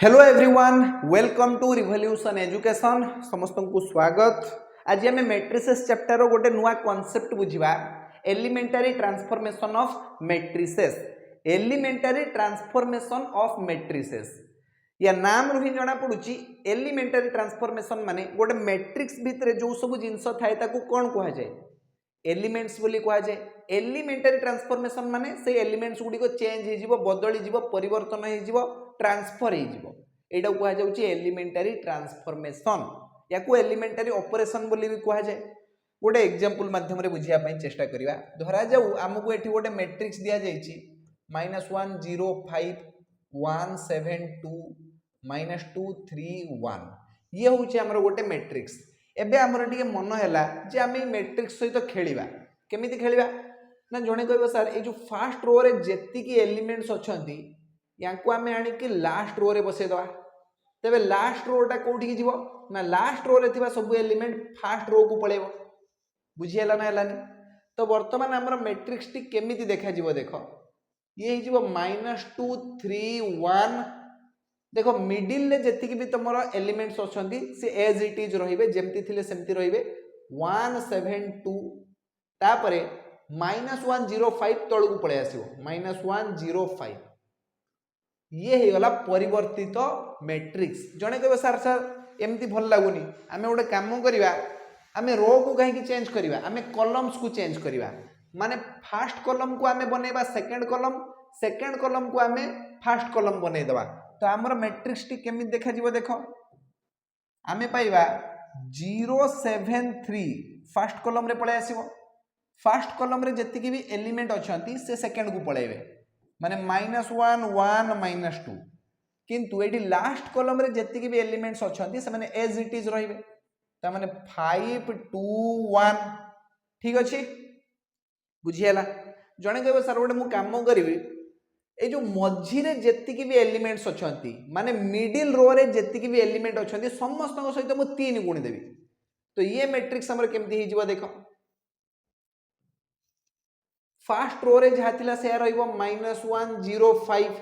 Hello everyone, welcome to revolution education. समस्त को स्वागत। आज आम मैट्रिसेस चैप्टर गोटे नुआ कॉन्सेप्ट बुझा, elementary transformation of matrices. Elementary transformation of matrices या नाम रू ही जना पड़ुची। एलिमेंटरी ट्रांसफॉर्मेशन माने गोटे मैट्रिक्स भितर जो सब जिनस थाए ताकू कौन कहा जाए, एलिमेंट्स बोली कहा जाए। एलिमेंटरी ट्रांसफॉर्मेशन माने से एलिमेंट्स गुडी को चेंज हो जीवो, बदली जीवो, परिवर्तन हो जीवो, ट्रांसफर हो जीवो। एटा कहा जाउची एलिमेंटरी ट्रांसफॉर्मेशन या को एलिमेंटरी ऑपरेशन बोली भी कहा जाए। गोटे एग्जांपल माध्यम रे बुझिया पई चेष्टा करिवा। धरा जाऊ हमकु एठी गोटे मैट्रिक्स दिया जाईची -1 0 5 1 7 2 -2 3 1। ये होची हमर गोटे मैट्रिक्स। एबे हमर टिके मन हैला जे आमे मैट्रिक्स सहित खेलिबा। केमिति खेलिबा ना जणे कहबो सर ए जो फर्स्ट रो रे जेति की एलिमेंट्स अछंती याकू आमे आनी कि लास्ट रो रे बसे दवा। तेबे लास्ट रोटा कोठी की जीवो ना लास्ट रो रे थिबा सब एलिमेंट फर्स्ट रो को पळेबो। बुझी हैला ना हैलानी। तो वर्तमान हमर मैट्रिक्स टी केमिति देखा जीवो देखो। ये जीवो -2 3 1। देखो मिडिल ले जेति की भी तमरो एलिमेंट्स अछंती से एज इट इज रहिबे, जेमति थिले सेमति रहिबे। 1 7 2 तापरे -1 0 5 तळ को पळे आसीबो -1 0 5। ये हे गला परिवर्तित मैट्रिक्स। जणे कहबे सर सर एमती भल लागुनी, आमे गोटे काम करिवा, आमे रो को कहीं चेंज करिवा, आमे कॉलम्स को चेंज करिवा। माने फर्स्ट कॉलम को आमे बनेबा सेकंड कॉलम, सेकंड कॉलम को आमे फर्स्ट कॉलम बने देबा। तो हमर मैट्रिक्स टी केमि देखा जीवो देखो। आमे पाइबा 0 7 3 फर्स्ट कॉलम रे पळे आसीबो। फर्स्ट कॉलम रे जति की भी एलिमेंट अछंती से सेकंड को पळेबे, माने -1 1 -2। किंतु एडी लास्ट कॉलम रे जति की भी एलिमेंट्स अछंती से माने एज इट इज रहिबे। ता माने 5 2 1। ठीक अछि, बुझियला। जणे कहबो सर गोटे मु काम करिवि, ए जो मझी रे जति की भी एलिमेंट्स अछंती माने मिडिल रो रे जति की भी एलिमेंट अछंती समस्त को सहित मु 3 गुणी देबी। तो ये मैट्रिक्स हमर केमति हि जीवो देखो। फर्स्ट रो रे जहा थिला से रहइबो -1 0 5।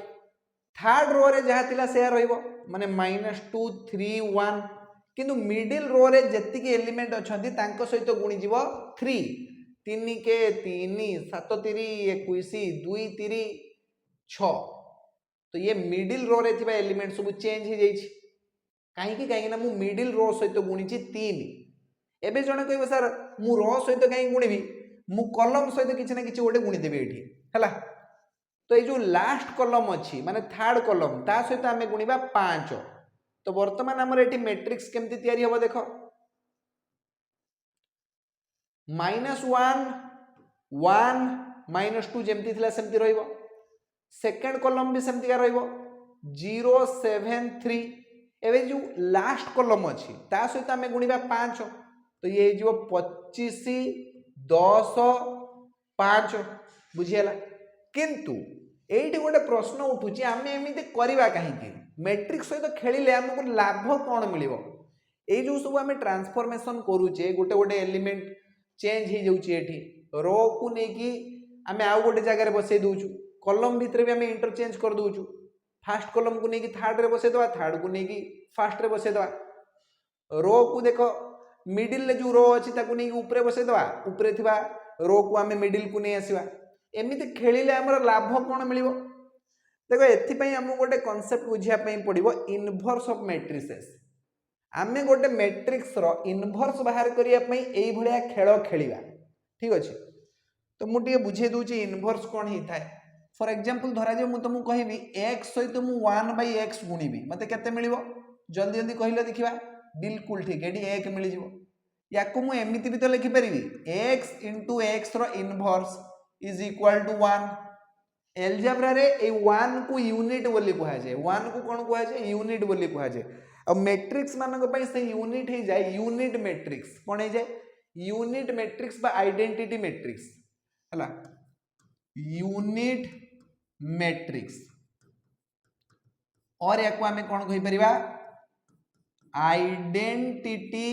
थर्ड रो रे जहा थिला से रहइबो माने -2 3 1। किंतु मिडिल रो रे जति की एलिमेंट अछंती तांको सहित गुणी जीवो 3। 3 के 3 7 3 21 2 3 6। तो ये मिडिल रो रे थिबा एलिमेंट सब चेंज हो जाईछि। काहे ना मु मिडिल रो सहित गुणीछि 3। एबे जणे कहबो सर मु रो सहित काहे गुणीबी, मु कॉलम सहित किछि ना किछि गोटे गुणी देबे एठी हैला। तो ये जो लास्ट कॉलम अच्छी माने थर्ड कॉलम ता सहित आमे गुणीबा 5। तो वर्तमान हमर एठी मैट्रिक्स केमति तयारी होबो देखो। -1 1 -2 जेमति थिला सेमति रहइबो। सेकंड कॉलम भी सेमति का रहइबो 0 7 3। एबे जो लास्ट कॉलम अच्छी ता सहित आमे गुणीबा 5। तो ये जीवो 25 10 5। बुझियला। किंतु एठी गोटे प्रश्न उठुची, आमे एमिति करिवा काहेकि? मैट्रिक्स सहित खेलिले हमको लाभ कोन मिलिबो? ए जो सब आमे ट्रांसफॉर्मेशन करूचे, गोटे गोटे एलिमेंट चेंज हो जाउची एठी। रो को नेकी आमे आउ गोटे जगह रे बसै दोउछु, कॉलम भितर भी आमे इंटरचेंज कर दोउछु। फर्स्ट कॉलम को नेकी थर्ड रे बसै दवा, थर्ड को नेकी फर्स्ट रे बसै दवा। रो को देखो मिडिल ले जो रो अछि ताकू नेकी ऊपरे बसै दवा, ऊपरे थिबा रो को आमे मिडिल को नै आसीबा। एमिति खेलिले हमर लाभ कोन मिलिबो? देखो एथि पई हमु गोटे कांसेप्ट बुझिया पई पड़िबो, इनवर्स ऑफ मैट्रिसेस। आमे गोटे मैट्रिक्स रो इनवर्स बाहर करिया पई एई भलिया खेल खेलिबा। ठीक अछि। तो मु टिके बुझे दोउची इनवर्स कोन हि थाए। फॉर एग्जांपल धरा जे मु तुमु कहिबी x सहित मु 1/x गुणीबी, मते केते मिलिबो? जल्दी जल्दी कहिलो देखिबा। बिल्कुल ठीक, एडी 1 मिलि जिवो। याकू मु एमिति भी तो लिखि परिबी, x * x रो inverse is equal to 1। Algebra रे ए 1 को यूनिट बोली कहा जाय। 1 को कोन कहा जाय? यूनिट बोली कहा जाय। अब मैट्रिक्स मानक पई से यूनिट हे जाय यूनिट मैट्रिक्स। कोन हे जाय? यूनिट मैट्रिक्स बा आइडेंटिटी मैट्रिक्स हला। यूनिट मैट्रिक्स और याकू आमे कोन कहि परिबा? Identity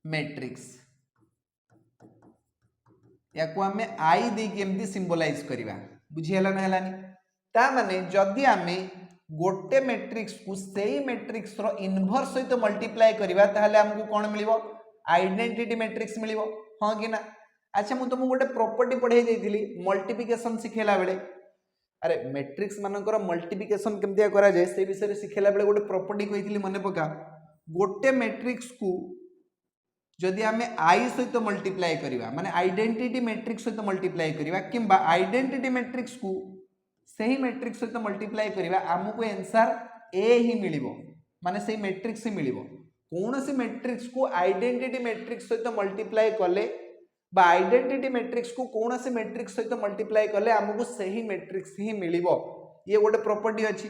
matrix. याकू आमे आई दे के एमती सिंबलाइज करिबा। बुझियला ना हलानी? ता माने जदि आमे गोटे मैट्रिक्स को सही मैट्रिक्स रो इनवर्स सहित मल्टीप्लाई करबा ताहले हमको कोन मिलिबो आइडेंटिटी मैट्रिक्स मिलिबो हां कि ना। अच्छा मु तुमको गोटे प्रॉपर्टी पढ़ाई देइथिली मल्टीप्लिकेशन सिखेला बेले अरे मैट्रिक्स मानकर मल्टीप्लिकेशन केमतिया करा जाय से विषय सिखेला बेले गोटे प्रॉपर्टी कहिथिली मने पका गोटे मैट्रिक्स को जदि आमे आई सहित मल्टीप्लाई करबा माने आइडेंटिटी मैट्रिक्स सहित मल्टीप्लाई करबा किंबा आइडेंटिटी मैट्रिक्स को सही मैट्रिक्स सहित मल्टीप्लाई करबा हमको आंसर ए ही मिलिबो माने सही मैट्रिक्स ही मिलिबो कौन सी मैट्रिक्स को आइडेंटिटी मैट्रिक्स सहित मल्टीप्लाई कले बा आइडेंटिटी मैट्रिक्स को कौन सी मैट्रिक्स सहित मल्टीप्लाई कले हमको सही मैट्रिक्स ही मिलिबो ये गोटे प्रॉपर्टी अछि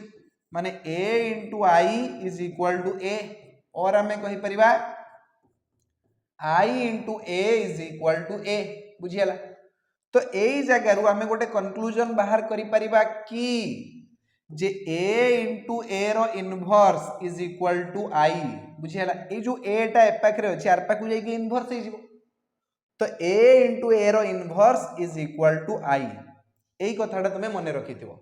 माने a * i = a और हमें कहि परिबा i * a = a बुझियला तो एई जगह रु हमें गोटे कंक्लूजन बाहर करि परिबा कि जे a * a रो इनवर्स = i बुझियला ए जो a टा एपाक रे अछि आर पाक जाई कि इनवर्स हे जिवो तो a * a रो इनवर्स = i एई कथाटा तमे मने रखिथिबो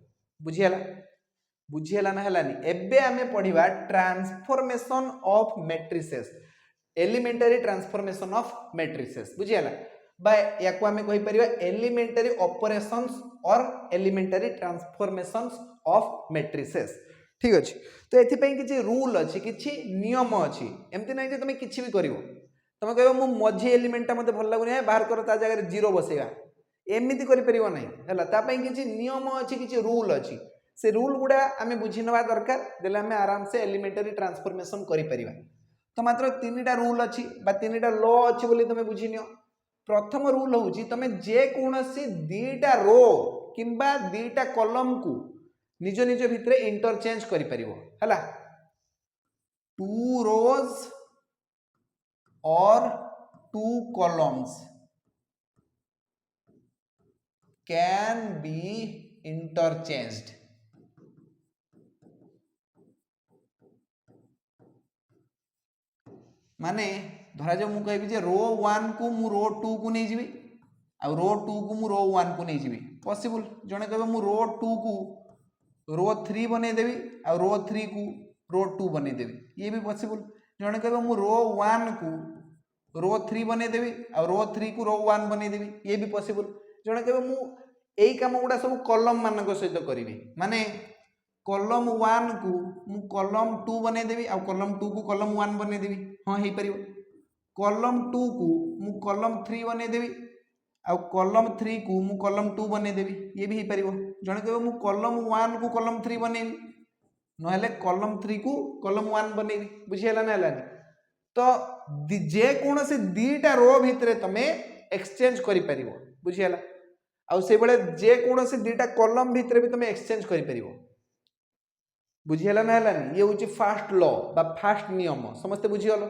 बुझियला ना हलानी एबे हमें पढिबा transformation of matrices elementary transformation of matrices बुझियला बाय याको हमें कहि परिबा एलिमेंटरी ऑपरेशंस और एलिमेंटरी ट्रांसफॉर्मेशंस ऑफ मैट्रिसेस ठीक अछि तो एथि पई किछि रूल अछि किछि नियम अछि एमति नै जे तुम किछि भी करिवो तुम कहबो मु मझी एलिमेंट मते भल लागुनी है बाहर कर ता जगह 0 बसेगा एमिति करि परिबो नै हला ता पई किछि नियम अछि किछि रूल अछि से रूल गुडा हमें बुझी नवा दरकार देले हमें आराम से एलिमेंटरी ट्रांसफॉर्मेशन करि परिबा तो मात्र तीनटा रूल अछि बा तीनटा लॉ अछि बोली तुम बुझी नियो प्रथम रूल होउची तमे जे कोनोसी दीटा रो किंबा दीटा कॉलम को निज निज भितरे इंटरचेंज करि परिबो हला टू रोज और two columns can be interchanged माने धरा जो मु कहबी जे रो 1 को मु रो 2 को नै जिवि आ रो 2 को मु रो 1 को नै जिवि पॉसिबल जने कहबे मु रो 2 को रो 3 बनै देबी आ रो 3 को रो 2 बनै देबी ये भी पॉसिबल जने कहबे मु रो 1 को रो 3 बनै देबी आ रो 3 को रो 1 बनै देबी ये भी पॉसिबल जने कहबे मु एई काम गुडा सब कॉलम मानक सहित करिवि माने कॉलम 1 को मु कॉलम 2 बनै देबी आ कॉलम 2 को कॉलम 1 बनै देबी हां हे परिबो कॉलम 2 को मु कॉलम 3 बनै देबी आ कॉलम 3 को मु कॉलम 2 बनै देबी ये भी हे परिबो जने कहबो मु कॉलम 1 को कॉलम 3 बनेबी नहले कॉलम 3 को कॉलम 1 बनेबी बुझियला ना हलानी तो जे कोनोसी दीटा रो भितरे तमे एक्सचेंज करि परिबो बुझियला आ से बेले जे कोनोसी दीटा कॉलम भितरे भी तमे एक्सचेंज करि परिबो बुझियला ना हलानी ये होची फर्स्ट लॉ बा फर्स्ट नियम समस्त बुझियलो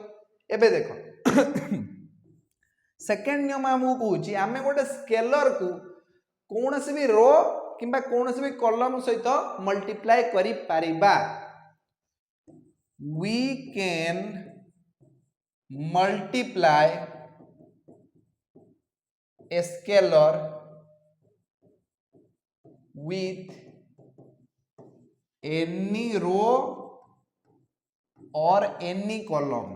एबे देखो सेकंड नियम हमहु कहूची आमे गोटे स्केलर को कोनोसी भी रो किंबा कोनोसी भी कॉलम सहित मल्टीप्लाई करि पारिबा we can multiply a scalar with any row or any column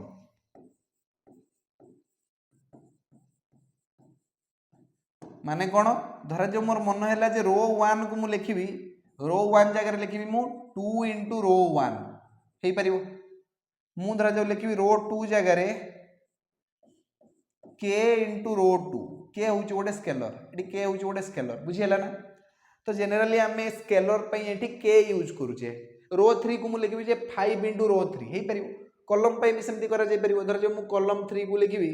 माने कौन धरा जो मोर मन है जे रो 1 को मु लिखिबी रो 1 जगह लिखिबी मु 2 into रो 1 हे परिबो मु धरा जो लिखिबी रो 2 जगह k into रो 2 k होची गोटे स्केलर एटी k होची गोटे स्केलर बुझियला ना तो जनरली आमे स्केलर पई एठी k यूज करूचे रो 3 को मु लिखिबी जे 5 into रो 3 हे परिबो कॉलम पई भी सेमती करा जाय परिबो धर जो मु कॉलम 3 को लिखिबी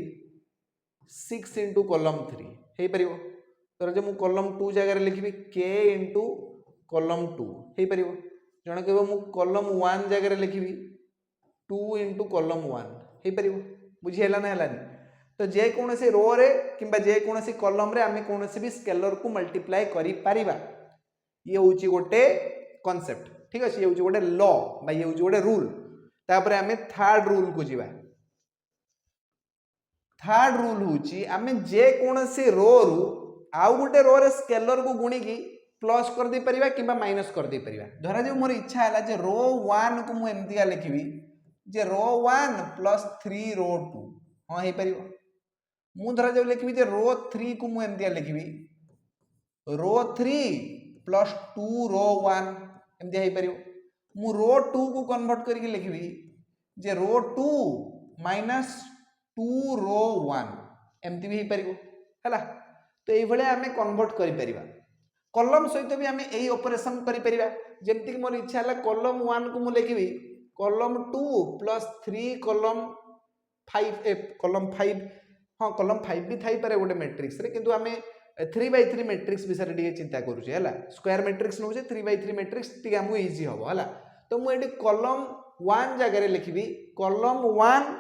6 into कॉलम 3 हे परिबो धर जो मु कॉलम 2 जगह लिखिबी k into कॉलम 2 हे परिबो जण कहबो मु कॉलम 1 जगह लिखिबी 2 into कॉलम 1 हे परिबो बुझियला ना हलानी तो जे कोनोसी रो रे किंबा जे कोनोसी कॉलम रे आमे कोनोसी भी स्केलर को मल्टीप्लाई करि पारिबा ये होची गोटे कांसेप्ट ठीक अछि ये होची गोटे लॉ बा ये होची गोटे रूल तापर आमे थर्ड रूल को जिबा थर्ड रूल होची आमे जे कोनोसी रो रु आउ गोटे रो रे स्केलर को गुणी की प्लस कर दे परिबा किबा माइनस कर दे परिबा धरा जो मोर इच्छा है जे रो 1 को मु एमतिया लिखिबी जे रो 1 प्लस 3 रो 2 हां हे परिबो मु धरा जो लिखिबी जे रो 3 को मु एमतिया लिखिबी रो 3 प्लस 2 रो 1 एमतिया हे परिबो मु रो 2 को कन्वर्ट करके लिखिबी जे रो 2 माइनस 2 रो 1 एमती भी हे परिबो हला तो एई भले हमें कन्वर्ट करि परिबा कॉलम सहित भी हमें यही ऑपरेशन करि परिबा जेमति कि मोर इच्छा है कॉलम 1 को मु लिखिबी कॉलम 2 प्लस 3 कॉलम 5 कॉलम 5 हां कॉलम 5 भी थाई पारे गोटे मैट्रिक्स रे किंतु हमें 3/3 मैट्रिक्स विषय रे चिंता करूचे हला स्क्वायर मैट्रिक्स नउचे 3/3 मैट्रिक्स टिके हमु इजी हबो हला तो मु एडी कॉलम 1 जगह रे लिखिबी कॉलम 1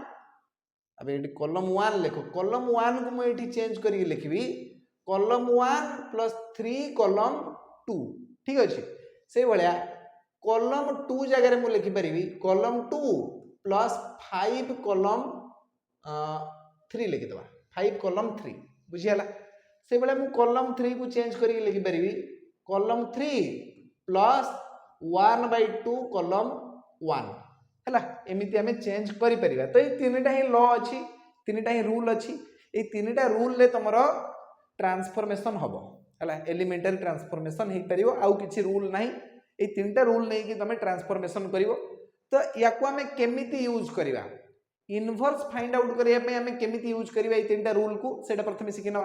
अब एडी कॉलम 1 लिखो कॉलम 1 को मु एठी चेंज करि लिखिबी कॉलम 1 प्लस 3 कॉलम 2 ठीक अच्छे से भाया कॉलम 2 जगह मुझे लिखिपारि कॉलम 2 प्लस 5 कॉलम 3 लिखिदे 5 कॉलम 3 बुझीगला से भाया मुझे कॉलम 3 को चेंज करके लिखिपारि कॉलम 3 प्लस 1/2 कॉलम 1 है एमती आम चेंज कर तो ये तीनटा ही लॉ अच्छी तीनटा ही रूल अच्छी ये तीनटा रूल रे तुम ट्रांसफॉर्मेशन हम है एलिमेंटरी ट्रांसफॉर्मेशन हो पार आउ कि रूल ना ये तीनटा रूल नहीं कि तुम ट्रांसफॉर्मेशन कर तो या केमिति यूज करवा इनवर्स फाइंड आउट करने आम केमिति यूज करवा ये तीनटा रूल को सेटा प्रथम शिखी ना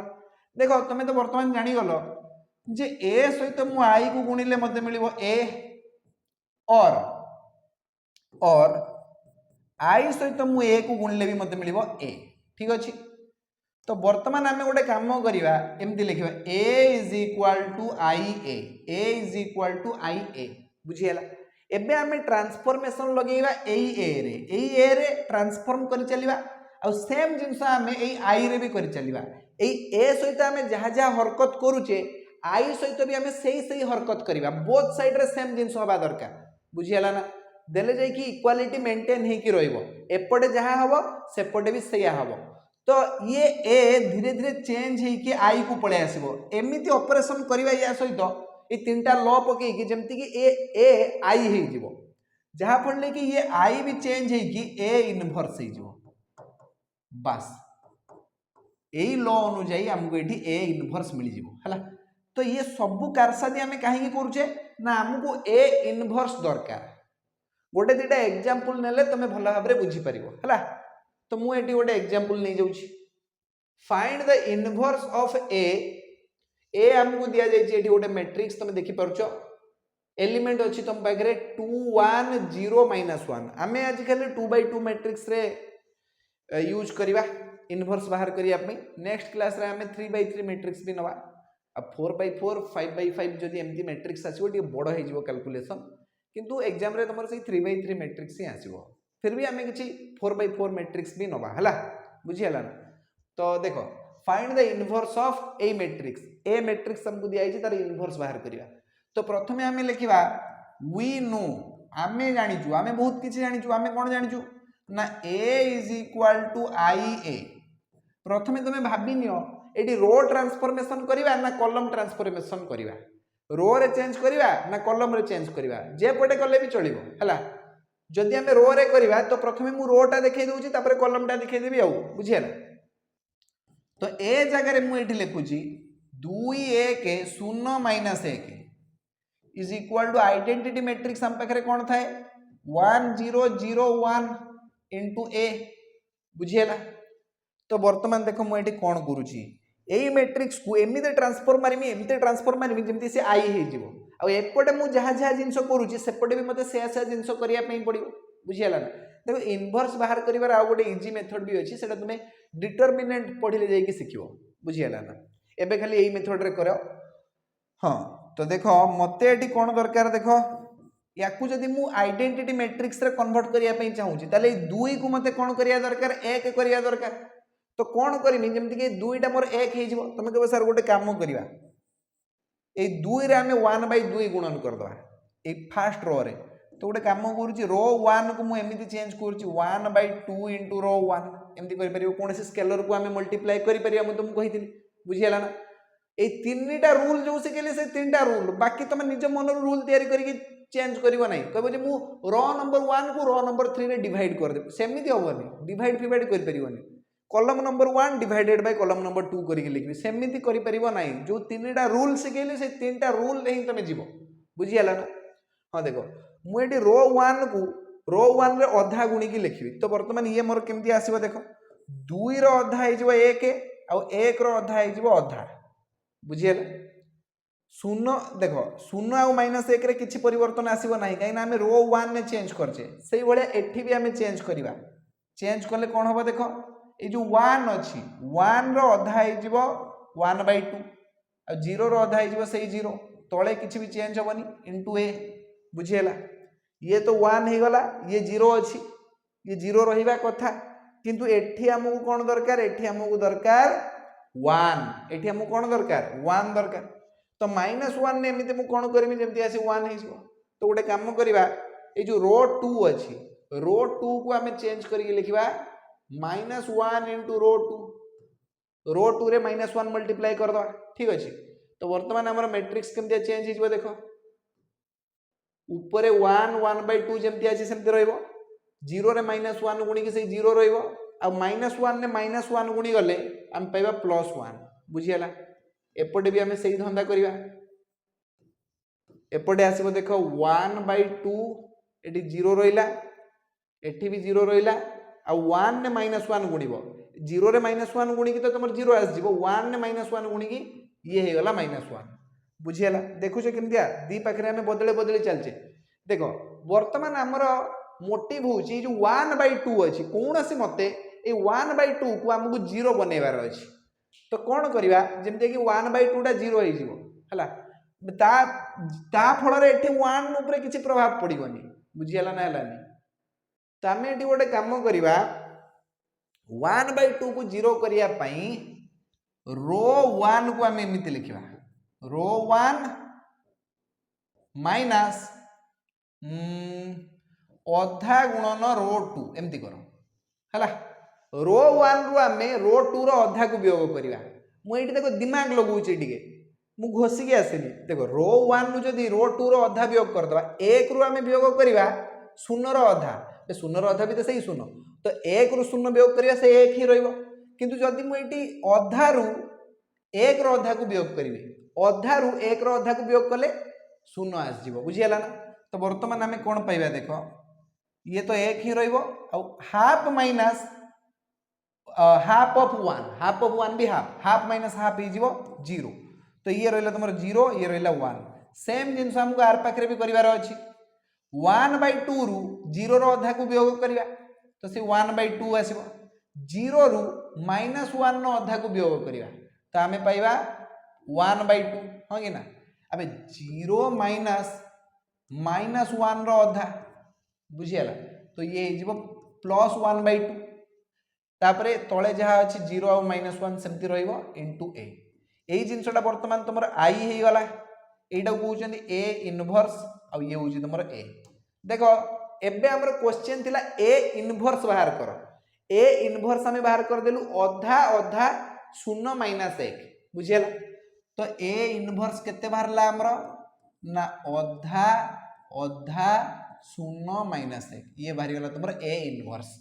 देख तुम तो बर्तमान जानीगल जे ए सहित मु आई को गुणिले मते मिलिबो ए और आई सहित मु ए को गुणिले भी मते मिलिबो ए ठीक अछि तो वर्तमान आम गोटे कम करवा एमती लिखा ए इज इक्वाल टू आई ए बुझीगला एबे आम ट्रांसफॉर्मेशन लगेगा ए रे ट्रांसफॉर्म कर चलिबा आ सेम जिनस आम आई रे भी कर चलिबा ए सहित आम जहाँ जहाँ हरकत करूचे आई सहित भी आम से हरकत करवा बोथ साइड रे सेम जिनस हवा दरकार बुझीगला ना देले जाई कि इक्वालिटी मेंटेन हेकि रहइबो एपटे जहाँ हबो सेपटे भी सैया हबो तो ये ए धीरे धीरे चेंज होइके आई को पळे आसीबो एमिति ऑपरेशन करबा या सहित ये तीनटा लॉ पके कि जेमति कि ए आई हे जिवो जहाँ फलले कि ये आई भी चेंज होइके ए इनवर्स हे जिवो बस एई लॉ अनुसार हमको एठी ए इनवर्स मिल जिवो हला तो ये सब कारसादी आमे काहे कि करूचे ना हमको ए इनवर्स दरकार गोटे दुटा एग्जांपल नेले तमे भला भाबरे बुझी परिबो हला तो मु एटी गोटे एग्जांपल नहीं जाउछी फाइंड द इनवर्स ऑफ ए हमको दिया जाइए एटी गोटे मैट्रिक्स तुम देखि परछो एलिमेंट अछि तुम पाखरे 2 1 0 -1 आमे आज खाली 2/2 मैट्रिक्स रे यूज करबा इनवर्स बाहर करिया पे नेक्स्ट क्लास रे आमे 3/3 मैट्रिक्स भी नवा अब 4/4 5/5 जदि एमती मैट्रिक्स आसीबो टी बड़ हे जिवो कैलकुलेशन किंतु एग्जाम रे तुमर से 3/3 मैट्रिक्स ही आसीबो फिर भी आमे किछि 4/4 मैट्रिक्स भी नवा हला बुझियला ना तो देखो find the inverse of A matrix हमको दिया है तार इनवर्स बाहर करिया तो प्रथमे आमे लिखिबा वी नो आमे जानिचु आमे बहुत किछि जानिचु आमे कोन जानिचु ना ए इज इक्वल टू आई ए प्रथमे तुमे भाबी नियो एटी रो ट्रांसफॉर्मेशन करिवा ना कॉलम ट्रांसफॉर्मेशन करिवा रो रे चेंज करिवा ना कॉलम रे चेंज करिवा जे पटे कले भी चलिबो हला जदि आमे रो रे करिवा तो प्रथमे मु रोटा देखाई दउची तापर कॉलमटा देखाई देबी आउ बुझियला तो ए जगह रे मु एठी लिखुची 2 1 0 -1 is equal to identity matrix हम पाखरे कोन थाए 1 0 0 1 इनटू ए बुझियला तो वर्तमान देखो मु एठी कोन करूची एई मैट्रिक्स को एमिते ट्रांसफॉर्म मारमी जेमति से आई हे जिवो आ एपटे मु जहा जहा जिंस करूची सेपटे भी मते से जिंस करिया पई पड़िबो बुझियला ना देखो इनवर्स बाहर करिवार आ गोटे इजी मेथड भी अछि सेटा तुमे डिटरमिनेंट पढिले जाई कि सिखिबो बुझियला ना एबे खाली एई मेथड रे करो हां तो देखो मते एठी कोन दरकार देखो याकू जदि मु आइडेंटिटी मैट्रिक्स रे कन्वर्ट करिया पई चाहूची ताले 2 को मते कोन करिया दरकार 1 करिया दरकार तो कोन करमी जेमति कि 2टा मोर 1 हे जिवो तमे कहबो सर गोटे काम करिवा ए 2 रे हमें 1/2 गुणन कर दवा ए फर्स्ट रो रे तो गोटे काम करूची रो 1 को मु एमिति चेंज करूची 1/2 इनटू रो 1 एमिति करि परियो कोनसी स्केलर को हमें मल्टीप्लाई करि परिया मु तुम कहितिली बुझियला ना ए तीनटा रूल जो शिखेली से तीनटा रूल बाकी तुम निज मन रूल तैयारी करके चेंज करिवो नहीं कहबो जे मु रो नंबर 1 को रो नंबर 3 रे डिवाइड कर दे सेमिति होबनी डिवाइड फिवाइड कर परिवनी column number 1 divided by column number 2 करके लिखबी सेमिति करि परिवो नहीं जो तीनटा रूल शिखेली से तीनटा रूल रे ही तुम जीवो बुझी हला ना हां देखो मु एटी रो 1 को रो 1 रे अधा गुणी की लिखबी तो वर्तमान ये मोर केमती आसीबो देखो 2 रो अधा हे जीवो 1 आ 1 रो अधा हे जीवो अधा बुझिएला शून्य देख शून्य आउ -1 रे किछि परिवर्तन आसीबो नाही काई ना हमें रो 1 ने चेंज करछे सेही भले एठी भी हमें चेंज करबा चेंज करले कोन होबो देखो ए जो 1 अछि 1 रो अधा हे जीवो 1/2 आ 0 रो अधा हे जीवो सेही 0 तळे किछि भी चेंज होबनी इनटू a बुझिएला ये तो 1 हे गला ये 0 अछि ये 0 रहिबा कथा किंतु एठी हमहु कोन दरकार एठी हमहु दरकार 1 एठी हमहु कोन दरकार 1 दरकार तो -1 ने एमिते मु कोन करबी जेमति आसी 1 हे जिवो तो गोटे काम करबा ए जो रो 2 अछि रो 2 को हमें चेंज करके लिखबा -1 इनटू रो 2 रे -1 मल्टीप्लाई कर दवा ठीक अछि तो वर्तमान हमर मैट्रिक्स केमति चेंज हे जिवो देखो ऊपर 1 1/2 जेमति अछि सेमति रहइबो 0 रे -1 गुणी के से 0 रहइबो आ -1 ने -1 गुणी गले हम पाइबा +1 बुझियला एपटे भी हमें सही धंदा करिवा एपटे आसीबो देखो 1/2 एटी 0 रहिला एठी भी 0 रहिला आ 1 ने -1 गुणिबो 0 रे -1 गुणी की तो तमर 0 आस जिवो 1 ने -1 गुणी की ये हे गला -1 बुझियला देखु छ केमदिया दी पाखरे हमें बदले बदले चलचे देखो वर्तमान हमर मोटिव होची जो 1/2 अछि कोनोसी मते ए 1/2 को हमकु 0 बनेबार अछि तो कौन करवा जमते कि 1/2 टा 0 हो जिवो हला ता फल रे एठी 1 ऊपर किछि प्रभाव पड़िबनी बुझियला ना हलानी तो आमे एठी गोटे काम करवा 1/2 को 0 करिया पई रो 1 को आमे एमिति लिखिबा रो 1 माइनस अधा गुणन रो 2 एमिति करो हला रो 1 रु आमे रो 2 रो अधा को वियोग करिवा मु एठी देखो दिमाग लगौछि टिके मु घोसी के आसेनी देखो रो 1 रु जदी रो 2 रो अधा वियोग कर दबा 1 रु आमे वियोग करिवा 0 रो अधा ए 0 रो अधा भी तो सही 0 तो 1 रु 0 वियोग करिवा से 1 ही रहइबो किंतु जदी मु एठी अधा रु 1 रो अधा को वियोग करिवे अधा रु 1 रो अधा को वियोग कले 0 आस जिवो बुझियला ना तो वर्तमान हमें कोन पाइबा देखो ये तो 1 ही रहइबो आ हाफ माइनस हाफ ऑफ 1 भी हाफ माइनस हाफ ही जीवो 0 तो ये रहला तमर 0 ये रहला 1 सेम जिंस हमको आर पाखरे भी करिवार अछि 1/2 रु 0 रो अधा को वियोग करिवा तो से 1/2 आसीबो 0 रु -1 नो अधा को वियोग करिवा तो हमें पाइबा 1/2 हो कि ना अबे 0 माइनस -1 रो अधा बुझियला तो ये जीवो +1/2 तापरे तळे जहा अछि 0 और -1 सेमति रहइबो इनटू a एई जिंसटा वर्तमान तमर i हे गला एटा कहउचंदी a इनवर्स और ये होची तमर a देखो एबे हमर क्वेश्चन थिला a इनवर्स बाहर करो a इनवर्स हमें बाहर कर देलु अधा 0 -1 बुझियला तो a इनवर्स केते बाहरला हमर ना अधा 0 -1 ये बाहर गला तमर a इनवर्स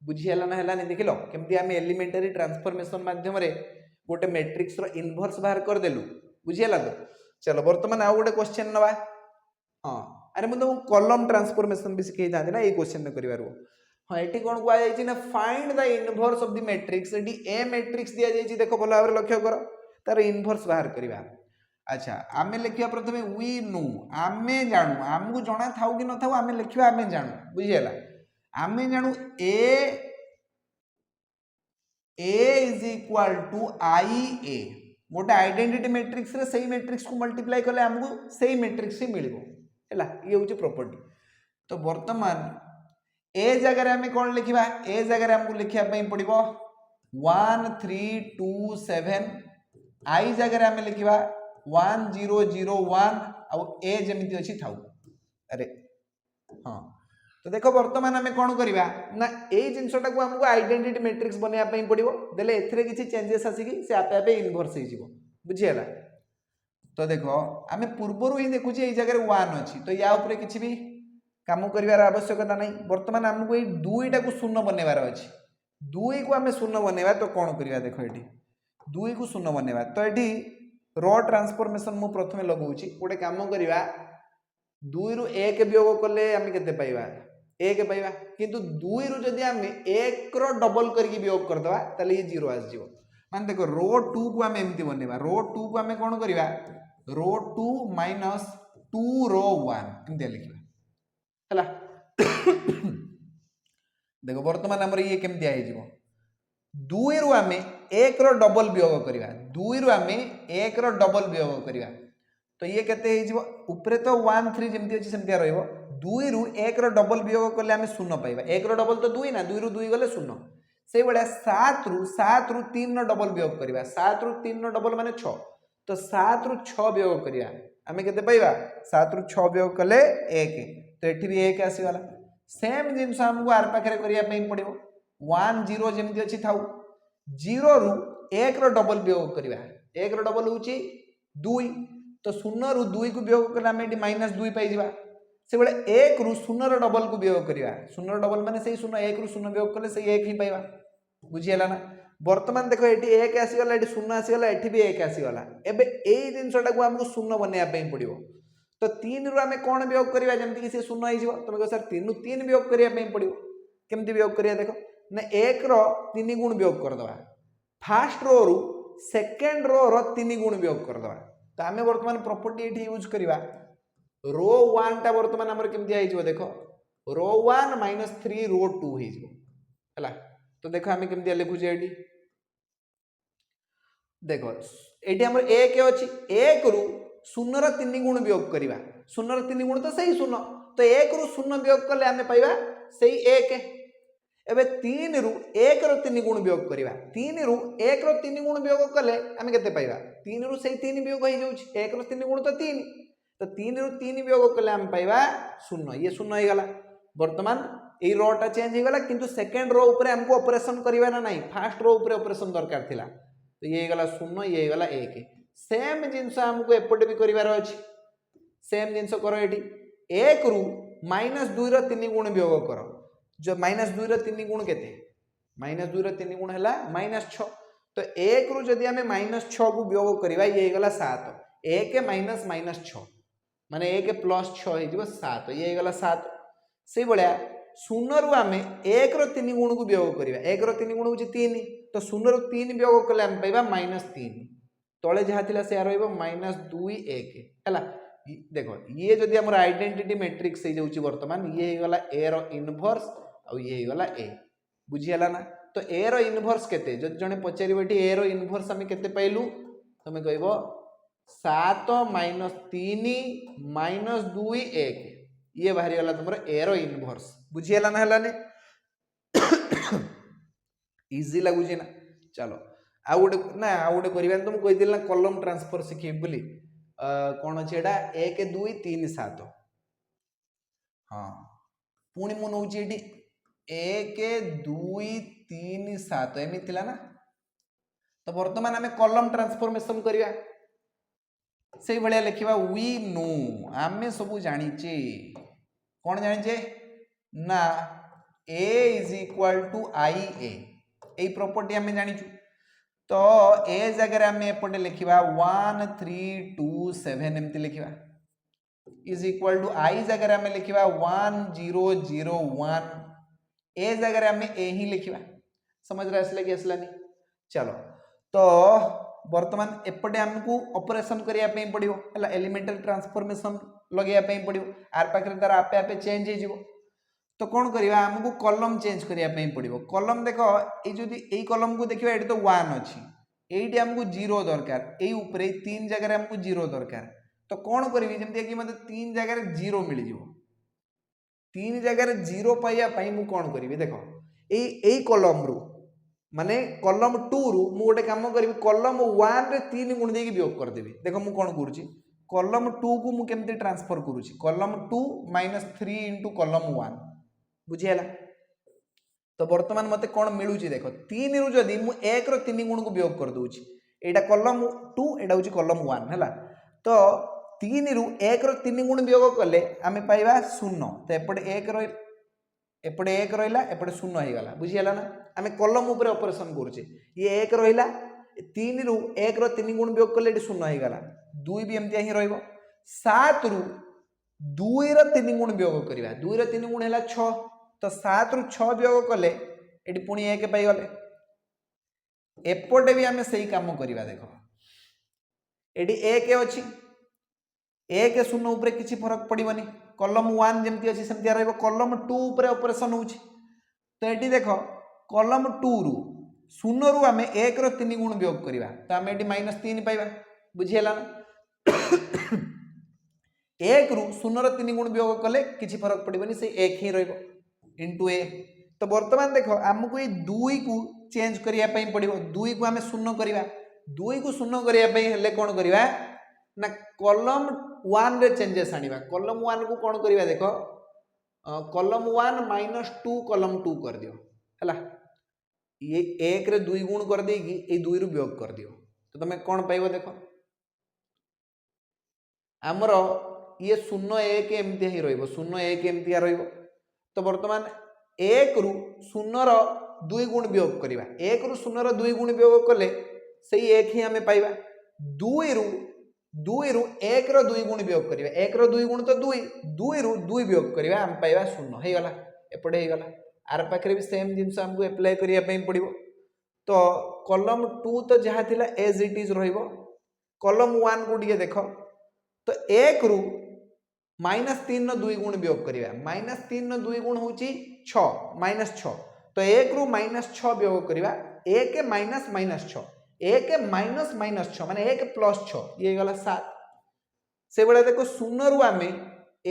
बुझियला ना हला नहीं देखिलो केमती हमें एलिमेंटरी ट्रांसफॉर्मेशन माध्यम रे गोटे मैट्रिक्स रो इनवर्स बाहर कर देलु बुझियला तो चलो वर्तमान आ गोटे क्वेश्चन नबा हां अरे मु तो कॉलम ट्रांसफॉर्मेशन भी सिखै दादे ना ए क्वेश्चन न करिवारो हां एठी कोन को आ जाई छी ना find the inverse of the matrix एठी ए मैट्रिक्स दिया जाई छी देखो भलो भाबरे लक्ष्य करो तार इनवर्स बाहर करिवा अच्छा आमे लिखिया प्रथमे वी नो आमे जानू हमकु जणा थाउ कि न थाउ आमे लिखिया आमे जानू बुझियला आमे जानू a is equal to ia गोटे आइडेंटिटी मैट्रिक्स रे सही मैट्रिक्स को मल्टीप्लाई करले हमकु सही मैट्रिक्स ही मिलिबो हैला ये होची प्रॉपर्टी तो वर्तमान a जगह रे हमें कोन लिखिबा a जगह रे हमकु लिखिया पई पड़िबो 1 3 2 7 i जगह रे हमें लिखिबा 1 0 0 1 और a जेमिति अछि थाउ अरे हां तो देखो वर्तमान हमें कौन करवा ना ए जिनसटा को हमको आइडेंटिटी मैट्रिक्स बनया पई पड़िबो देले एथरे किछि चेंजेस आसी कि से आपे आपे इनवर्स हे जिवो बुझीगला। तो देख आम पूर्वर ही देखुचे ये जगह 1 अच्छी तो या ऊपर किसी भी काम कर आवश्यकता नहीं। बर्तमान आमको ये दुईटा को शून्य बनवार अच्छी, दुई को आम शून्य बनवा तो कौन करवा देख ये दुई को शून्य बनवा तो ये रो ट्रांसफॉर्मेशन मु प्रथम लगाऊँगी गोटे कम करवा दुई रु एक वियोग कले आम के पाइबा एक पाइबा किंतु दुई रु जदि आम एक डबल करके वियोग करदे ताले ये जीरो आसज मान देखो रो 2 को आम एमती बनवा रो 2 को आम कौन करवा रो 2 माइनस 2 रो 1 एमती लिखा है। देखो बर्तमान आमर ये केमती आईजिवो दुई रु आम एक डबल वियोग करवा दुई रु आम एक डबल वियोग करवा तो ये केते ऊपर तो 1 3 जमती अच्छी सेमती रहिबो दुई रु एक डबल वियोग कले आम शून्य पाइबा एक डबल तो दुई ना दुई रु दुई गले शून्य से भाया 7 रु 3 डबल वियोग करवा 7 रु 3 डबल माने 6 तो 7 रु 6 वियोग करवा आम के पाइबा 7 रु 6 वियोग कले 1 तो ये भी 1 आसीगला सेम जिनस आमको आर पाखे करने पड़ो 1 0 जमी अच्छी था 0 रु 1 डबल वियोग करवा 1 डबल हूँ 2 तो 0 रु 2 को वियोग कले आम ये माइनस 2 पाइबा से भाई 1 रु 0 डबल को वियोग करवा 0 डबल माने से 0 1 रु 0 वियोग कले से 1 ही पाइबा बुझीगला ना। बर्तमान देख ये 1 आसीगला ये 0 आसीगला ये भी 1 आसीगला एबे यही जिनटा को आमको 0 बनवाई पड़ो तो 3 रु आम कौन वियोग करवा जमीक सी 0 हो तुम कह सर 3 रु 3 वियोग करने पड़ो केमती वियोग करिया देख ना 1 रो 3 गुण वियोग करदे फास्ट रो रु सेकेंड रो 3 गुण वियोग करदे तो आम बर्तमान प्रॉपर्टी ये यूज करवा रो 1 टा बर्तमान आमर केमती आइजो देख रो 1 माइनस 3 रो 2 है तो देख आम केमती लिखुचे ये देख ये आमर 1 अच्छी 1 रु 0 3 गुण वियोग करवा 0 3 गुण तो सही 0 तो 1 रु 0 वियोग कले आम पाइबा सही 1 एबे 3 रु 1 रो 3 गुण वियोग करवा 3 रु 1 रो 3 गुण वियोग कले आम केते पाइबा 3 रु सही 3 वियोग हो जाउछि 1 रो 3 गुण तो 3 तो 3 रु 3 वियोग कले आम पाइबा 0 ये 0 हो गला। वर्तमान ये रोटा चेंज हो गला किंतु सेकंड रो ऊपर हमको ऑपरेशन करबा ना नहीं फास्ट रो ऊपर ऑपरेशन दरकार थिला तो ये गला 0 ये गला 1 सेम जिनस हमको एपटे भी करिवार अछि सेम जिनस करो एठी 1 रु माइनस 2 रो 3 गुण वियोग करो जो माइनस 2 रो 3 गुण केते माइनस 2 रो 3 गुण हैला माइनस 6 तो 1 रु जदि हमें माइनस 6 को वियोग करबा ये गला 7 1 माइनस माइनस 6 माने 1 प्लस 6 हे जिवो 7 ये गला 7 से बळ्या 0 रु आमे 1 रो 3 गुण को वियोग करबा 1 रो 3 गुण होची 3 तो 0 रो 3 वियोग कले हम पाइबा माइनस 3 तळे जहा थिला से रहइबो माइनस 2 1 हैला देखो ये जदि हमर आइडेंटिटी मैट्रिक्स हे जाउची वर्तमान ये हे गला a रो इनवर्स और ये हे गला a बुझियाला ना तो a रो इनवर्स केते जदि जने पचारिबो एठी a रो इनवर्स हम केते पाइलु तमे कहइबो 7 माइनस 3 माइनस 2 1 ये बाहरी गला तुमर a रो इनवर्स बुझियाला ना हलाने इजी लागुची ना चलो आ गोटे ना आ गोटे करबा तुम कहि दिल ना कॉलम ट्रांसफर सिखि बोली कौन अच्छे एटा 1 2 3 7 हाँ पुणी मु नौची एटी 1 2 3 7 एमती थिला ना तो वर्तमान आम कॉलम ट्रांसफॉर्मेशन करिया से भलिया लिखिबा वी नो आमे सब जानिचे कौन जानिचे ना a is equal to i a ए प्रॉपर्टी आमे जानिचु तो ए जगह आम एपटे लिखा 1 3 2 7 एमती लिखा इज इक्वल टू आई जगह आम लिखा 1 0 0 1 ए जगह आम ए ही लिखा समझ रहे आसला कि आसलानी चलो तो वर्तमान एपटे आमको ऑपरेशन करने पड़ो है एलिमेंटल ट्रांसफॉर्मेशन लगे पड़ो आर पाखे तार आपे आपे चेंज हो तो कौन करवा आमको कॉलम चेंज करने पड़ो कॉलम देख ये कॉलम को देखा ये तो 1 अच्छी ये आमको 0 दरकार यही ऊपर 3 जगह आमको 0 दरकार तो कौन करी जमी कि मतलब 3 जगह 0 मिल जाव 3 जगह 0 पाइबा मुझे कौन करी देख यही कॉलम रु माने कॉलम 2 रु मु गोटे काम करी कॉलम 1 रे 3 गुण देकी वियोग करदेवी देख मु कौन करूची कॉलम 2 को मु केमती ट्रांसफर करूची कॉलम 2 माइनस 3 इंटू कॉलम 1 बुझीला तो वर्तमान मते कौन मिलूची देख 3 रु जदि मु 1 रो 3 गुण को वियोग कर दूची एटा कॉलम 2 एटा होची कॉलम 1 हैला। तो 3 रु 1 रो 3 गुण वियोग कले आमे पाइबा 0। तो एपटे 1 रही एपटे 1 रहिला एपटे 0 हो गला बुझी हला ना। आमे कॉलम ऊपर ऑपरेशन करूचे ये 1 रहिला 3 रु 1 रो 3 गुण वियोग कले एटी 0 हो गला 2 भी एमतिया ही रहइबो 7 रु 2 रो 3 गुण वियोग करबा 2 रो 3 गुण हैला 6 तो 7 रु 6 वियोग कले एटी पुनी 1 पाई गले एपटे भी आमे सही काम करिबा देखो एटी 1 अछि 1 0 ऊपर किछि फरक पड़िबनी कॉलम 1 जेमति अछि सेमति रहइबो कॉलम 2 ऊपर ऑपरेशन होछि तो एटी देखो कॉलम 2 रु 0 रु आमे 1 रो 3 गुण वियोग करिबा तो आमे एटी -3 पाइबा बुझी हला ना 1 रु 0 रो 3 गुण वियोग कले किछि फरक पड़िबनी से 1 ही रहइबो इनटू a तो वर्तमान देखो हमको ये 2 को चेंज करिया पई पड़िबो 2 को हमें 0 करिबा 2 को 0 करिया पई हेले कोन करिबा ना कॉलम 1 रे चेंजेस आनिबा कॉलम 1 को कोन करिबा देखो कॉलम 1 -2 कॉलम 2 कर दियो हैला ये 1 रे 2 गुण कर देगी ए 2 रु वियोग कर दियो तो तमे कोन पाइबो देखो हमरो ये 0 1 एमती ही रहइबो 0 1 एमती रहइबो तो वर्तमान 1 रु 0 रो 2 गुण वियोग करिबा 1 रु 0 रो 2 गुण वियोग कले सही 1 ही हमें पाइबा 2 रु 1 रो 2 गुण वियोग करिबा 1 रो 2 गुण तो 2 रु 2 वियोग करिबा हम पाइबा 0 हे गला एपडे हे गला आर पाखरे भी सेम जिंस हमको अप्लाई करिया पई पड़िबो तो कॉलम 2 तो जहा थिला एज इट इज रहइबो कॉलम 1 को दिए देखो तो 1 रु -3 रो 2 गुण वियोग करिबा -3 रो 2 गुण होची 6 -6 तो 1 रु -6 वियोग करिबा 1 -6 1 -6 माने 1 + 6 ये गला 7 से बेले देखो 0 रु आमे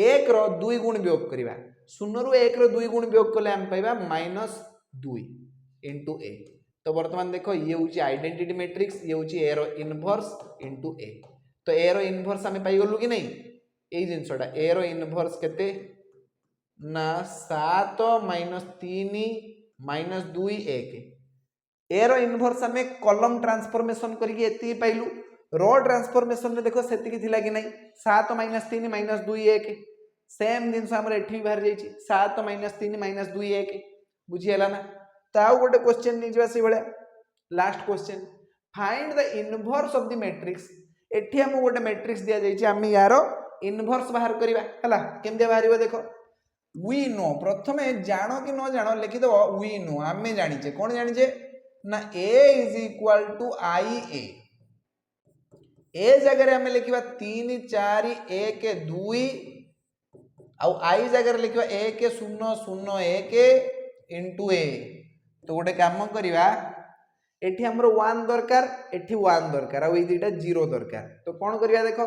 1 रो 2 गुण वियोग करिबा 0 रु 1 रो 2 गुण वियोग कले हम पाइबा -2 इनटू a तो वर्तमान देखो ये होची आइडेंटिटी मैट्रिक्स ये होची a रो इनवर्स इनटू a तो a रो इनवर्स हमें पाई गलु कि नहीं ए जिनसटा a रो इनवर्स केते ना 7 -3 -2 1 ए रो इनवर्स हमें कॉलम ट्रांसफॉर्मेशन करके एति पाइलु रो ट्रांसफॉर्मेशन में देखो सेति की थिला कि नहीं 7 -3 -2 1 सेम जिनस हमर एठी भी बाहर जाई 7 -3 -2 1 बुझी हला ना ताऊ गोटे क्वेश्चन नि जवा से बळे last question find the inverse of the matrix एठी हम गोटे मैट्रिक्स दिया जाई हम यारो इनवर्स बाहर करिबा हला केमदे बाहरिबो देखो वी नो प्रथमे जानो कि न जानो लिखि दो वी नो आमे जानिचे कोन जानिचे ना a = ia ए जगह रे हमें लिखिबा 3 4 1 2 आउ i जगह रे लिखिबा 1 0 0 1 * a तो गोटे काम करिबा एठी हमरो 1 दरकार एठी 1 दरकार आ ई दुटा 0 दरकार तो कोन करिया देखो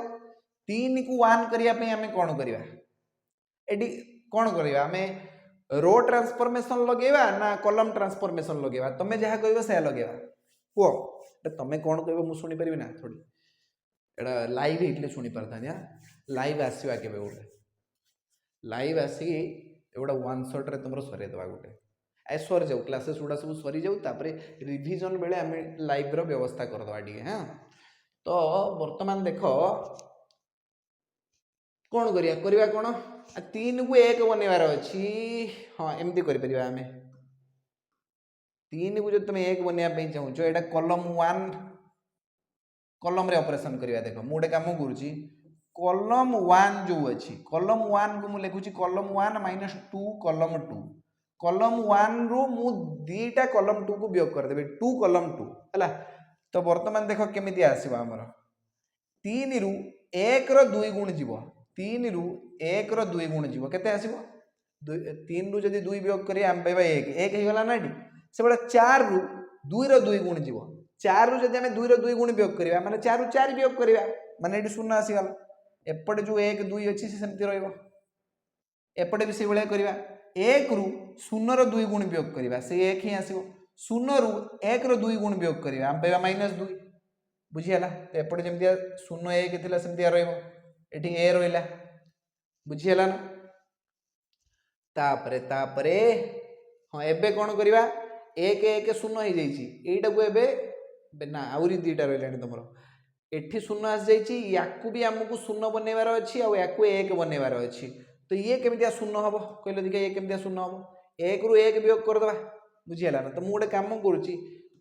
3 को 1 करिया पे हमें कोन करिया एठी कोन करिया हमें रो ट्रांसफॉर्मेशन लगेबा ना कॉलम ट्रांसफॉर्मेशन लगेबा तमे जहा कहबो से लगेबा को तमे कोन कहबो मु सुनी परबी ना थोड़ी एडा लाइव हेतले सुनी परथानिया लाइव आसीबा केबे गोटे लाइव आसी एवडा वन शॉट रे तमरो सरे दबा गोटे ए सर जाऊ क्लासेस उडा सब सरी जाऊ तापरे रिवीजन बेले हमें लाइव रो व्यवस्था कर दवा डी हां तो वर्तमान देखो कोन करिया कोन 3 को 1 बनेबार अछि हां एमती करि परिबा हमें 3 को जो तुम 1 बनेया पे चाहू छो एटा कॉलम 1 कॉलम रे ऑपरेशन करिया देखो मुडे काम करूची कॉलम 1 जो अछि कॉलम 1 को मु लिखुची कॉलम 1 - 2 कॉलम 2 कॉलम 1 रो मु दीटा कॉलम 2 को वियोग कर देबे 2 कॉलम 2 हला तो वर्तमान देखो केमिति आसीबा हमर 3 रु 1 रो 2 गुण जीवो 3 रु 1 रो 2 गुण जीवो केते आसीबो 3 रु जदी 2 वियोग करिया हम पाइबा 1 1 हे गला नाडी से बडा 4 रु 2 रो 2 गुण जीवो 4 रु जदी हमें 2 रो 2 गुण वियोग करिया माने 4 रु 4 वियोग करिया माने एडी शून्य आसी गला एपटे जो 1 2 अछि से सेमति रहइबो एपटे भी से बळे करिया 1 रु 0 रो 2 गुण वियोग करिया से 1 ही आसीबो 0 रु 1 रो 2 गुण वियोग करिया हम पाइबा -2 बुझी हला तो एपटे जेमति 0 1 थिला सेमति रहइबो एठी a रोइला बुझी हला ना तापरे हां एबे कोन करिवा 1 1 0 हो जाईची एटा को एबे ना आउरी दुईटा रही तुम एठी शून्य आस जाइए या भी आमको शून्य बनइबार अच्छी आउ एक बनइबार अच्छी तो ये केमिया शून्य हम कहले देखिए ये केमिया शून्य हम एक रु एक वियोग करदे बुझीगला ना तो मुझे गोटे कम करुच्ची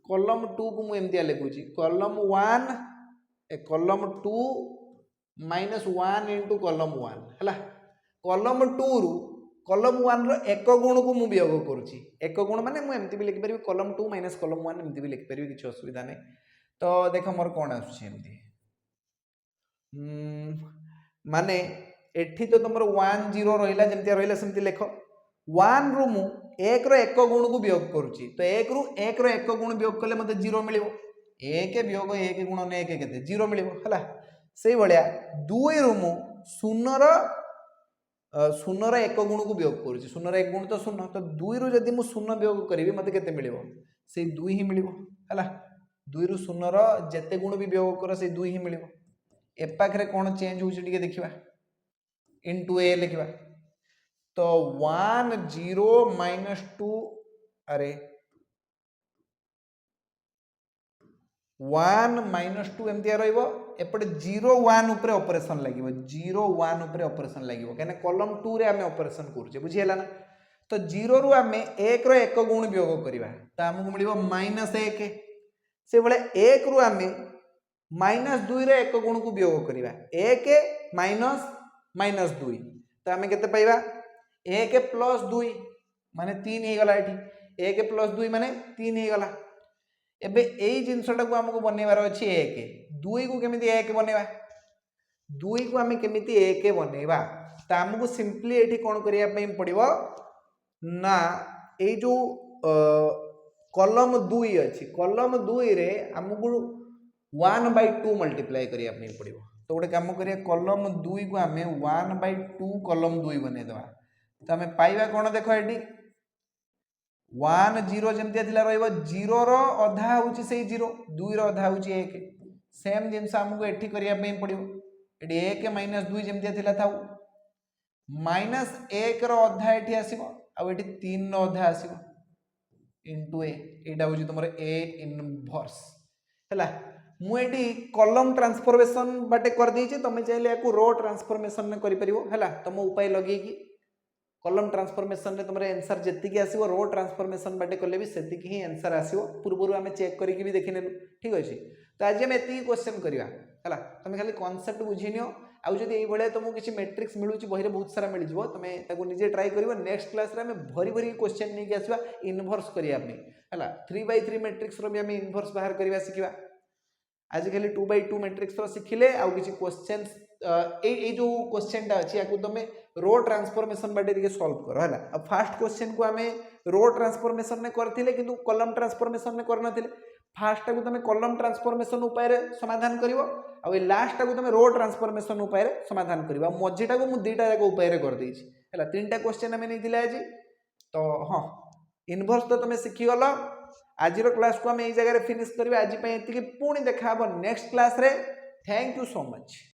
कलम 2 को मुझे लिखुची कलम 1 कलम 2 -1 इंटू कलम 1 है कलम 2 रु कलम 1 रो एक गुण को मुझे वियोग करुच्ची एक गुण माने मुझे भी लिखिपर कलम 2 माइनस कलम 1 एमती भी लिखिपर किसी असुविधा नहीं तो देख मोर कौन आसमती माने एठी तो तुम 1 0 रहा जमी रहा सेमती लिख 1 रु मु एक रो एक गुण को वियोग करुच्ची तो एक रु एक रो एक गुण वियोग कले मते 0 मिलिबो एक वियोग एक गुणन एक केते 0 मिलिबो हला सेही भलिया 2 रु मु शून्यर एक गुण को वियोग करुच्ची शून्यर एक गुण तो शून्य तो 2 रु जदि मु शून्य वियोग करी मते केते मिलिबो से 2 ही मिलिबो हला 2 रु शून्यर जेते गुण भी वियोग कर से 2 ही मिलिबो ए पाखरे कौन चेंज होउची टिके देखिबा इनटू ए लिखिबा तो 1 0 -2 अरे 1 -2 एमती रहिबो एपटे 0 1 ऊपर ऑपरेशन लागिबो 0 1 ऊपर ऑपरेशन लागिबो कने कॉलम 2 रे हमें ऑपरेशन करछे बुझियला ना तो 0 रु हमें 1 रो एक गुण वियोग करिबा तो हमकु मिलिबो -1 से बळे 1 रु हमें -2 रे एक गुण को वियोग करिबा 1 -2 तो हमें केते पाइबा 1 + 2 माने 3 हे गला एठी 1 + 2 माने 3 हे गला एबे एई जिंसटा को हमको बनेबार अछि 1 2 को केमिति 1 बनेबा 2 को हमें केमिति 1 बनेबा त हमको सिंपली एठी कोन करिया पई पड़िबो ना ए जो कॉलम 2 अछि कॉलम 2 रे हमको 1/2 मल्टीप्लाई करिया पई पड़िबो तो गोटे काम करिया कॉलम 2 को हमें 1/2 कॉलम 2 बने दवा तो हमें पाइबा कोन देखो एठी 1 0 जमतिया थिला रहइबो 0 रो आधा होची सेही 0 2 रो आधा होची 1 सेम जिंस हमको एठी करिया पई पड़िबो एठी 1 - 2 जमतिया थिला थाउ -1 रो आधा एठी आसीबो आ एठी 3 रो आधा आसीबो इनटू ए एटा होची तमरे ए इनवर्स हैला मु एठी कॉलम ट्रांसफॉर्मेशन बाटे कर देछि तमे चाहिले याकू रो ट्रांसफॉर्मेशन ने करि परिबो हैला तम उपाय लगेई की कॉलम ट्रांसफॉर्मेशन रे तुमरे आंसर जति की आसीबो रो ट्रांसफॉर्मेशन बाटे करले भी सेति की ही आंसर आसीबो पूर्वरु हमें चेक करी की भी देखि नेलु ठीक अछि तो आज हम एति क्वेश्चन करिवा हैला तमे खाली कांसेप्ट बुझिनियो आउ जदि एई भले तुमको किछि मैट्रिक्स मिलुची बहिरे बहुत सारा मिल जिवो तमे ताको निजे ट्राई करिवो नेक्स्ट क्लास रे हमें भरी भरी क्वेश्चन नै के आसीबा इनवर्स करिया आपनी हैला 3/3 मैट्रिक्स रो भी हमें इनवर्स बाहर करिवा सिकिबा आज खाली 2/2 मैट्रिक्स रो सिखिले आउ किछि क्वेश्चंस ए जो क्वेश्चन टा अछि याकू तमे रो ट्रांसफॉर्मेशन बाटे दिके सॉल्व करो हैला अब फर्स्ट क्वेश्चन को हमें रो ट्रांसफॉर्मेशन ने करथिले किंतु कॉलम ट्रांसफॉर्मेशन ने करनथिले फर्स्ट टा को तमे कॉलम ट्रांसफॉर्मेशन उपाय रे समाधान करिवो आ लास्ट टा को तमे रो ट्रांसफॉर्मेशन उपाय रे समाधान करिवो मझीटा को मु दुईटा जाक उपाय रे कर देछि हैला तीनटा क्वेश्चन हमें नै दिला आज तो हां इनवर्स तो तमे सिखि गलो आज क्लास को हम यही जगह फिनिश करिवा आज पई एतिकी पुणी देखा नेक्स्ट क्लास रे थैंक यू सो मच।